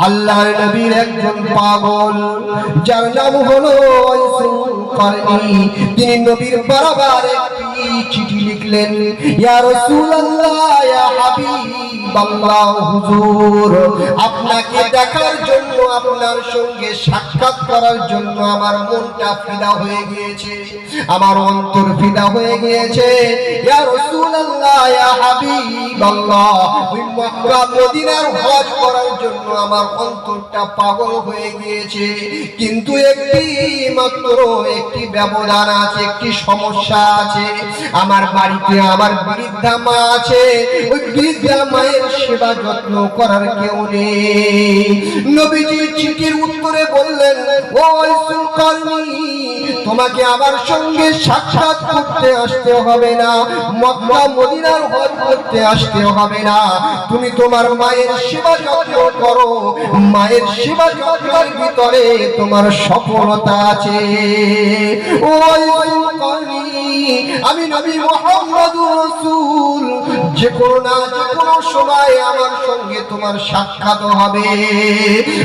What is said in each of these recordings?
আল্লাহর নবীর একজন পাগল যার নাম হলো ওয়াইসুল কারনী। তিনি নবীর বরাবর একটি চিঠি লিখলেন, ইয়া রাসূলুল্লাহ, ইয়া হাবিবাল্লাহ, হুজুর, আপনাকে দেখার জন্য, আপনার সঙ্গে সাক্ষাৎ করার জন্য আমার মনটা ফিদা হয়ে গিয়েছে, আমার অন্তর ফিদা হয়ে গিয়েছে। ইয়া রাসূলুল্লাহ, ইয়া হাবিবাল্লাহ, ওই মক্কা মদিনার হজ করার জন্য আমার অন্তরটা পাগল হয়ে গিয়েছে। কিন্তু একটি ব্যবধান আছে, একটি সমস্যা আছে। আমার বাড়িতে আমার বৃদ্ধা মা আছে, ওই বৃদ্ধা মায়ের সেবা যত্ন করার কেউ নেই। নবীজি চিঠির উত্তরে বললেন, ও ওয়াইসুল কারনী, তোমাকে আমার সঙ্গে সাক্ষাৎ করতে আসতে হবে না, মক্কা মদিনার হজ করতে আসতে হবে না, তুমি তোমার মায়ের সেবা যত্ন করো। মায়ের সেবা যত্নের ভিতরে তোমার সফলতা আছে। ও ওয়াইসুল কারনী, আমি নবী মুহাম্মদুর রাসূল, যে কোনো সময় আমার সঙ্গে তোমার সাক্ষাৎ হবে।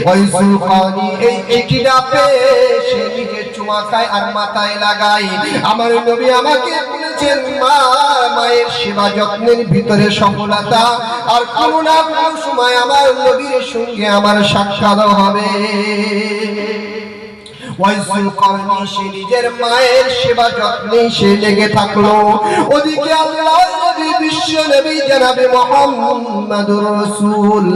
ওয়াইসুল কারনী এই চিঠিটা পেয়ে সে নিজে চুমা খায় আর মাথায় লাগায়। আমার নবী আমাকে বলেছেন, মায়ের সেবা যত্নের ভিতরে সফলতা, আর কোনো না কোনো সময় আমার নবীর সঙ্গে আমার সাক্ষাৎ হবে। ওয়াইসুল কারনী সে নিজের মায়ের সেবা যত্নে সে লেগে থাকলো। ওদিকে আল্লাহর নবী, বিশ্ব নবী জনাবে মুহাম্মদুর রাসূল,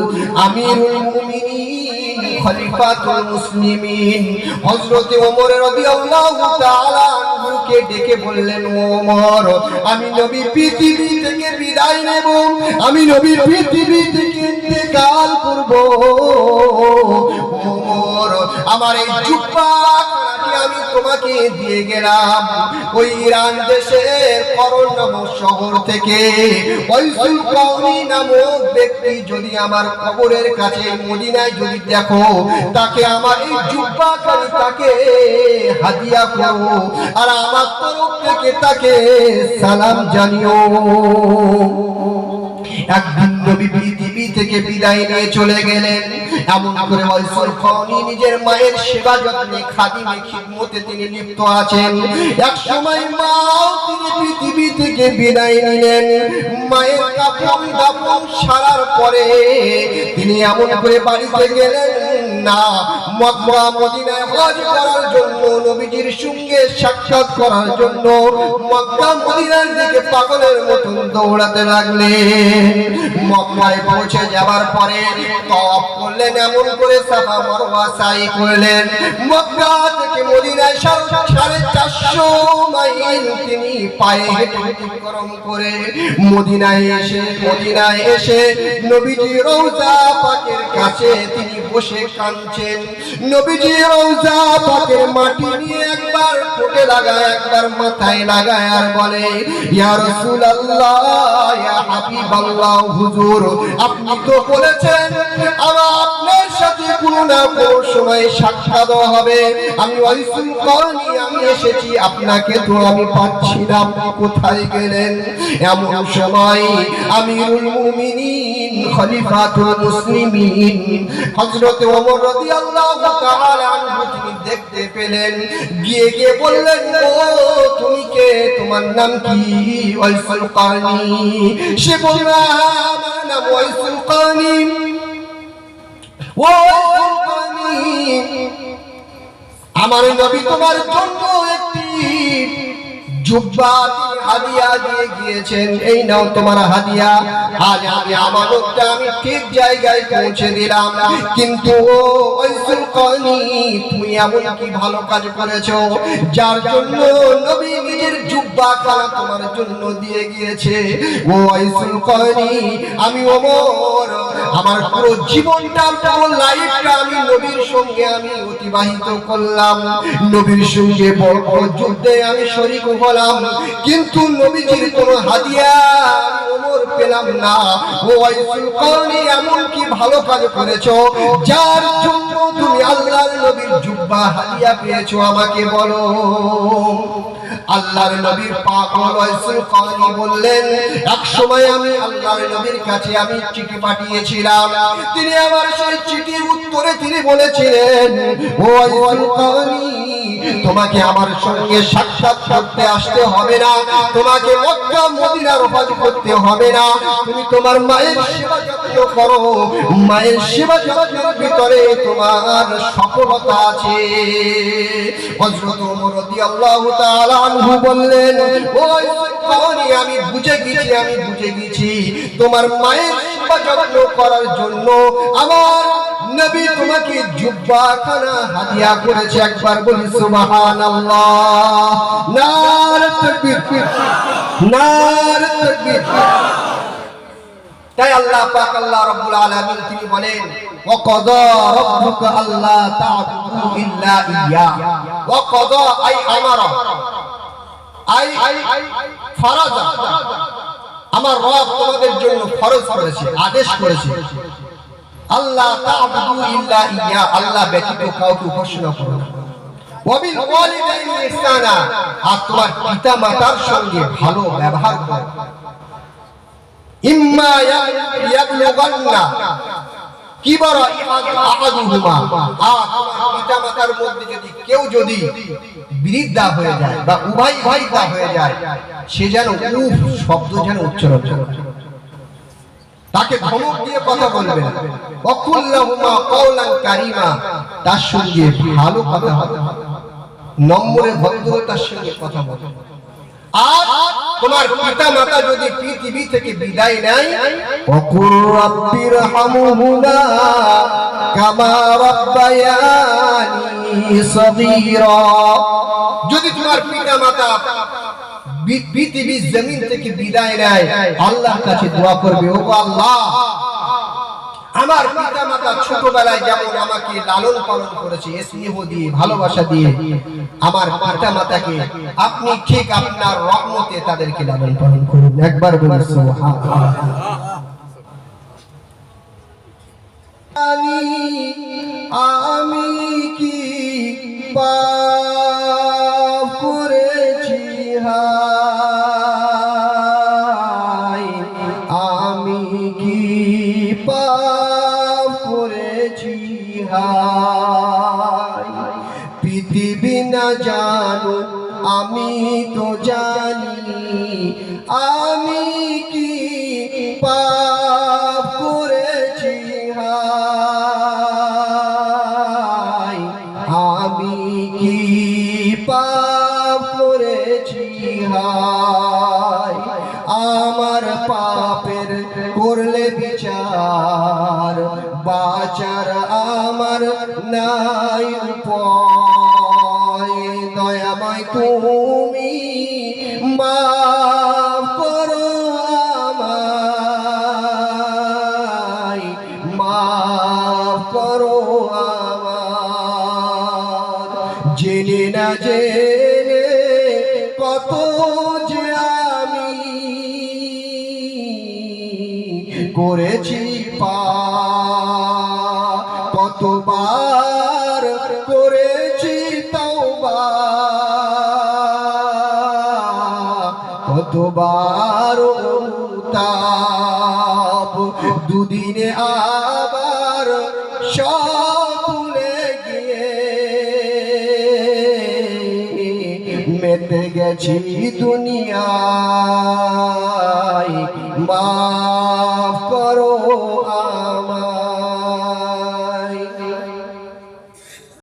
আমিরুল মুমিনিন, খলিফাতুল মুসলিমিন হযরত ওমর রাদিয়াল্লাহু তাআলা আনহুকে ডেকে বললেন, ওমর, আমি নবী পৃথিবী থেকে বিদায় নেব, আমি নবী পৃথিবী থেকে ইন্তেকাল করব। ওমর, আমার এই জুব্বা আমি তোমাকে দিয়ে গেলাম, ওই ইরান দেশের করন নামক শহর থেকে ওয়াইসুল কারনী নামক ব্যক্তি যদি আমার কবরের কাছে মদিনায় যদি দেখো, তাকে আমার এই জুব্বাখানি তাকে হাদিয়া করো, আর আমার তরফ থেকে তাকে সালাম জানিও। একদিন নবী পৃথিবী থেকে বিদায় নিয়ে চলে গেলেন। এমন করে ওয়াইসুল কারনী নিজের মায়ের সেবা যত্নে, খাদিমে, খিদমতে তিনি লিপ্ত আছেন। এক সময় মা তিনি পৃথিবী থেকে বিদায় নিলেন। মায়ের কাফন দাফন সারার পরে তিনি এমন করে বাড়িতে গেলেন না, মক্কা মদিনায় হজ করার জন্য, নবীজির সঙ্গে সাক্ষাৎ করার জন্য মক্কা মদিনার দিকে পাগলের মতন দৌড়াতে লাগলেন। মক্কায় পৌঁছে যাবার পরে তওয়াফ করলেন, এমন করে সাফা মারওয়া সাই করলেন। মক্কা থেকে মদিনায় 450 মাইল তিনি পায়ে হেঁটে অতিক্রম করে মদিনায় এসে নবীজি রওজা পাকের কাছে তিনি বসে কাঁদছেন। নবীজি রওজা পাকের মাটি নিয়ে একবার ঠোঁটে লাগায়, একবার মাথায় লাগায় আর বলে, ইয়া রাসূলুল্লাহ, ইয়া হাবিবাল্লাহ, হুজুর, আপনি তো বলেছেন আমার আপনার সাথে কোনো না কোনো সময় সাক্ষাৎ হবে। আমি ওয়াইসুল কারনী, আমি এসেছি, আপনাকে তো আমি পাচ্ছি না, আপনি কোথায় গেলেন? এমন সময় আমিরুল মুমিনিন, খলিফাতুল মুসলিমিন হযরত ওমর রাদিয়াল্লাহু তাআলা আনহু তিনি দেখতে পেলেন। গিয়ে বললেন, ও তুমি কে, তোমার নাম কি? ওয়াইসুল কারনী। সে বলল, আমার নাম ওয়াইসুল কারনী। ওয়াইসুল কারনী, আমার নবী তোমার জন্য একটি জুব্বা হাদিয়া দিয়ে গিয়েছেন, এই নাও তোমার হাদিয়া। আজ আমি আমানতটা আমি ঠিক জায়গায় পৌঁছে দিলাম। কিন্তু ও ওয়াইসুল কারনী, তুমি এমন কি ভালো কাজ করেছো যার জন্য নবী নিজের জুব্বাখানা তোমার জন্য দিয়ে গিয়েছে? ও ওয়াইসুল কারনী, আমি ওমর আমার পুরো জীবনটা, পুরো লাইফটা আমি নবীর সঙ্গে আমি অতিবাহিত করলাম, নবীর সঙ্গে বড় বড় যুদ্ধে আমি শরীক হলাম, কিন্তু নবীজির কোনো হাদিয়া ওমর পেলাম না। ও ওয়াইসুল কারনী, এমন কি ভালো কাজ করেছো যার জন্য তুমি আল্লাহর নবীর জুব্বা হাদিয়া পেয়েছো, আমাকে বলো। আল্লাহর নবীর পাগল ওয়াইসুল কারনী বললেন, এক সময় আমি আল্লাহর নবীর কাছে আমি চিঠি পাঠিয়েছিলাম, তিনি আমার সেই চিঠির উত্তর তিনি বলেছিলেন, ও ওয়াইসুল কারনী, তোমাকে আমার সঙ্গে সাক্ষাৎ করতে আসতে হবে না, তোমাকে মক্কা মদিনার হজ করতে হবে না, তুমি তোমার মায়ের সেবা যত্ন করো, মায়ের সেবা যত্নের ভিতরে তোমার সফলতা আছে। হযরত ওমর রাদিয়াল্লাহু তাআলা আনহু বললেন, ও কারণী, আমি বুঝে গেছি তোমার মায়ের সেবা যত্ন করার জন্য আমার নবী তোমাকে জুব্বাখানা হাদিয়া করেছে। একবার বলি সুবহানাল্লাহ, নারে তাকবীর, নারে তাকবীর। তাই আল্লাহ পাক, আল্লাহ রাব্বুল আলামিন তিনি বলেন, ওয়া কাদা রাব্বুকা আল্লা তা'বুদু ইল্লা ইয়্যা, ওয়া কাদা আই আমারা, আই ফারাজা, আমার রব তোমাদের জন্য ফরজ করেছে, আদেশ করেছে, আল্লাহ তা'বুদু ইল্লা ইয়্যা, আল্লাহ ব্যতীত কাউকে উপাসনা করো না। ওয়া বিল ওয়ালিদাইনি ইহসানা, আর তোমার পিতা মাতার সঙ্গে ভালো ব্যবহার করো। ইম্মা ইয়াবলুগান্না কিবারা আহাদুহুমা, আর পিতা মাতার মধ্যে যদি কেউ বৃদ্ধা হয়ে যায় বা উভয় বৃদ্ধা হয়ে যায়, সে যেন উফ শব্দ যেন উচ্চারণ করে, তাকে ধমক দিয়ে কথা বলবে না। ওয়াকুল্লাহুমা কাওলান কারীমা, তার সঙ্গে ভালো কথা হবে, নম্রে ভদ্রতার সঙ্গে কথা বলবে। আর তোমার পিতা মাতা যদি পৃথিবী থেকে বিদায় নেয়, ওয়াকুর রাব্বিরহামহুমা কামা রাব্বায়ানি সগীরা, যদি তোমার পিতা মাতা পৃথিবীর জমিন থেকে বিদায় নেয়, আল্লাহর কাছে দোয়া করবে, ও আল্লাহ, আমার পিতা মাতা ছোটবেলায় যেমন আমাকে লালন পালন করেছে, স্নেহ দিয়ে ভালোবাসা দিয়ে, আমার পিতা মাতাকে আপনি ঠিক আপনার রহমতে তাদেরকে লালন পালন করুন। একবার বলুন সুবহানাল্লাহ। আমি কি পাপ করেছি হায়, আমি কি পাপ করেছি হায়, পৃথিবী না জানো আমি তো জানি, আমি কি পাপ করেছি হায়, আমি কি পাপ করেছি হায়, আমার পাপের করলে বিচার, বাঁচার আমার নাই উপায়, দয়াময় তুমি মাফ করো আমায়, মাফ করো আমার, জেনে না জেনে কত যে আমি করেছি পাপ, কতবার করেছি তওবা, কতবার অনুতাপ, দুদিনে আবার সব ভুলে গিয়ে মেতে গেছি দুনিয়ায়, মাফ করো